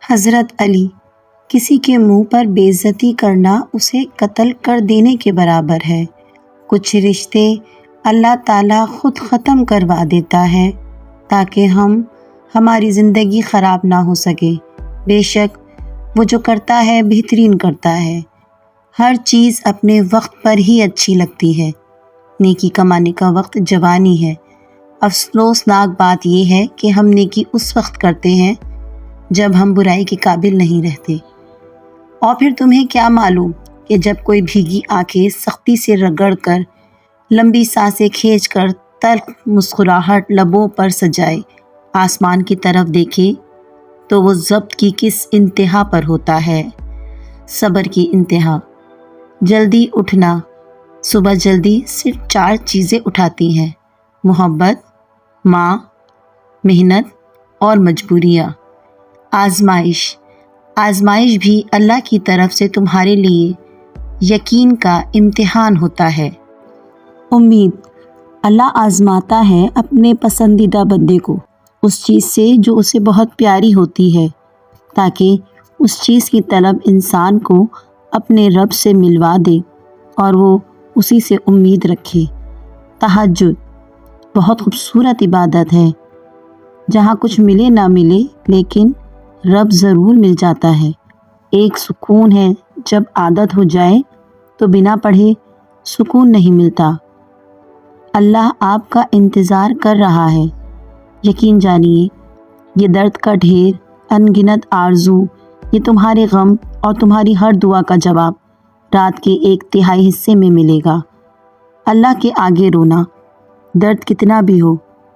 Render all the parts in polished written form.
حضرت علی: کسی کے منہ پر بے عزتی کرنا اسے قتل کر دینے کے برابر ہے۔ کچھ رشتے اللہ تعالیٰ خود ختم کروا دیتا ہے تاکہ ہماری زندگی خراب نہ ہو سکے۔ بے شک وہ جو کرتا ہے بہترین کرتا ہے۔ ہر چیز اپنے وقت پر ہی اچھی لگتی ہے۔ نیکی کمانے کا وقت جوانی ہے۔ افسوسناک بات یہ ہے کہ ہم نیکی اس وقت کرتے ہیں جب ہم برائی کے قابل نہیں رہتے۔ اور پھر تمہیں کیا معلوم کہ جب کوئی بھیگی آنکھیں سختی سے رگڑ کر، لمبی سانسیں کھینچ کر، تلخ مسکراہٹ لبوں پر سجائے، آسمان کی طرف دیکھے تو وہ ضبط کی کس انتہا پر ہوتا ہے؟ صبر کی انتہا۔ جلدی اٹھنا۔ صبح جلدی صرف 4 چیزیں اٹھاتی ہیں: محبت، ماں، محنت اور مجبوریاں۔ آزمائش بھی اللہ کی طرف سے تمہارے لیے یقین کا امتحان ہوتا ہے۔ امید۔ اللہ آزماتا ہے اپنے پسندیدہ بندے کو اس چیز سے جو اسے بہت پیاری ہوتی ہے، تاکہ اس چیز کی طلب انسان کو اپنے رب سے ملوا دے اور وہ اسی سے امید رکھے۔ تہجد بہت خوبصورت عبادت ہے، جہاں کچھ ملے نہ ملے لیکن رب ضرور مل جاتا ہے۔ ایک سکون ہے، جب عادت ہو جائے تو بنا پڑھے سکون نہیں ملتا۔ اللہ آپ کا انتظار کر رہا ہے۔ یقین جانیے، یہ درد کا ڈھیر، ان گنت آرزو، یہ تمہارے غم اور تمہاری ہر دعا کا جواب رات کے 1/3 حصے میں ملے گا۔ اللہ کے آگے رونا۔ درد کتنا بھی ہو،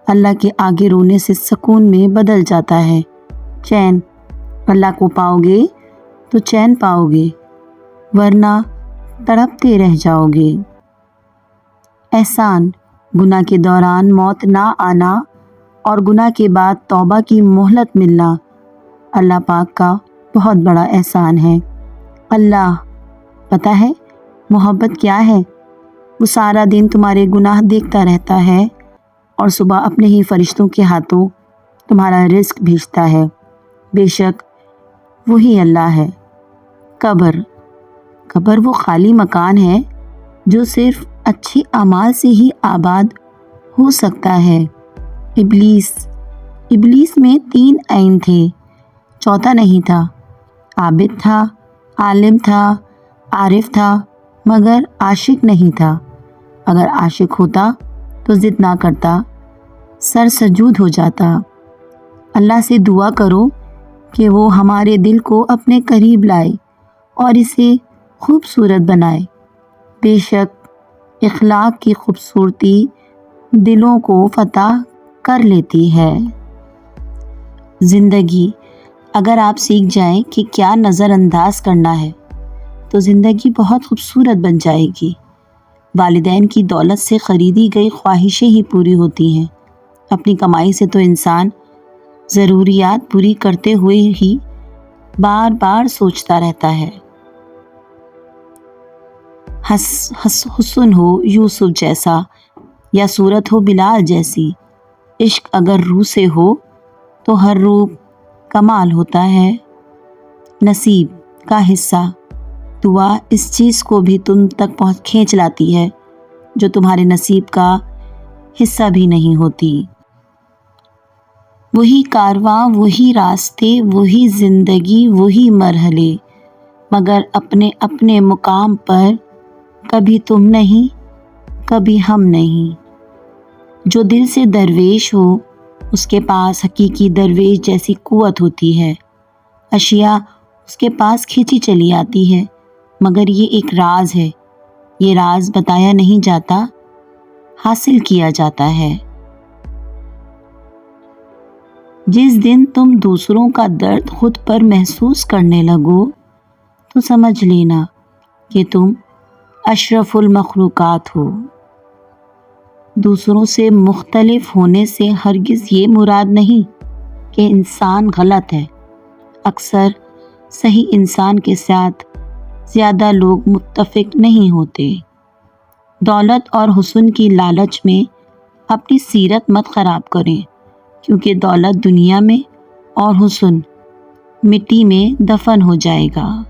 اللہ کے آگے رونے سے سکون میں بدل جاتا ہے۔ چین۔ اللہ کو پاؤ گے تو چین پاؤ گے، ورنہ تڑپتے رہ جاؤ گے۔ احسان۔ گناہ کے دوران موت نہ آنا اور گناہ کے بعد توبہ کی مہلت ملنا اللہ پاک کا بہت بڑا احسان ہے۔ اللہ۔ پتہ ہے محبت کیا ہے؟ وہ سارا دن تمہارے گناہ دیکھتا رہتا ہے اور صبح اپنے ہی فرشتوں کے ہاتھوں تمہارا رزق بھیجتا ہے۔ بے شک وہی اللہ ہے۔ قبر وہ خالی مکان ہے جو صرف اچھے اعمال سے ہی آباد ہو سکتا ہے۔ ابلیس میں 3 عین تھے، چوتھا نہیں تھا۔ عابد تھا، عالم تھا، عارف تھا، مگر عاشق نہیں تھا۔ اگر عاشق ہوتا تو ضد نہ کرتا، سر سجود ہو جاتا۔ اللہ سے دعا کرو کہ وہ ہمارے دل کو اپنے قریب لائے اور اسے خوبصورت بنائے۔ بے شک اخلاق کی خوبصورتی دلوں کو فتح کر لیتی ہے۔ زندگی۔ اگر آپ سیکھ جائیں کہ کیا نظر انداز کرنا ہے تو زندگی بہت خوبصورت بن جائے گی۔ والدین کی دولت سے خریدی گئی خواہشیں ہی پوری ہوتی ہیں۔ اپنی کمائی سے تو انسان ضروریات پوری کرتے ہوئے ہی بار بار سوچتا رہتا ہے۔ حسن ہو یوسف جیسا یا صورت ہو بلال جیسی، عشق اگر روح سے ہو تو ہر روپ کمال ہوتا ہے۔ نصیب کا حصہ۔ دعا اس چیز کو بھی تم تک کھینچ لاتی ہے جو تمہارے نصیب کا حصہ بھی نہیں ہوتی۔ وہی کارواں، وہی راستے، وہی زندگی، وہی مرحلے، مگر اپنے اپنے مقام پر، کبھی تم نہیں، کبھی ہم نہیں۔ جو دل سے درویش ہو اس کے پاس حقیقی درویش جیسی قوت ہوتی ہے۔ اشیاء اس کے پاس کھینچی چلی آتی ہے، مگر یہ ایک راز ہے، یہ راز بتایا نہیں جاتا، حاصل کیا جاتا ہے۔ جس دن تم دوسروں کا درد خود پر محسوس کرنے لگو تو سمجھ لینا کہ تم اشرف المخلوقات ہو۔ دوسروں سے مختلف ہونے سے ہرگز یہ مراد نہیں کہ انسان غلط ہے۔ اکثر صحیح انسان کے ساتھ زیادہ لوگ متفق نہیں ہوتے۔ دولت اور حسن کی لالچ میں اپنی سیرت مت خراب کریں، کیونکہ دولت دنیا میں اور حسن مٹی میں دفن ہو جائے گا۔